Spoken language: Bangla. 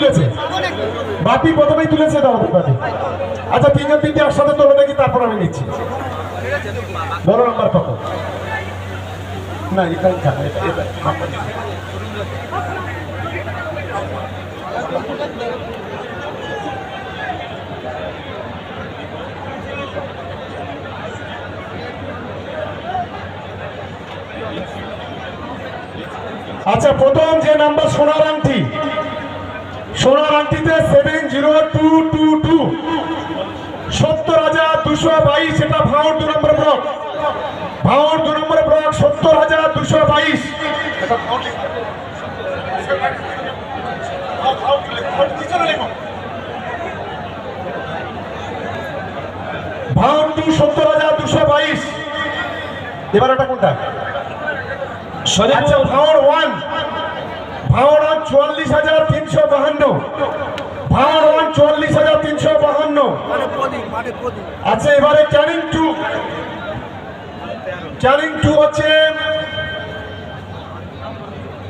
তুলেছে? বাপি প্রথমেই তুলেছে, দাঁড়াতে পারে। আচ্ছা তিনজন তিনটে একসাথে তোলো দেখি, তারপর আমি নিচ্ছি। বড় নাম্বার কত? না এখানে আচ্ছা প্রথম যে নাম্বার সোনার আংটি, সোনার আংটিতে 70222 70,222, এটা ভাঙড় 2 নম্বর ব্লক, ভাঙড় 2 নম্বর ব্লক 70,222। ভাঙড় 2 70,222। এবার এটা কোনটা? আচ্ছা ভাঙড় 1, ভাঙড় 44,352, ভাঙড় 1 44,352। আচ্ছা এবারে ক্যানিং 2, ক্যানিং 2 হচ্ছে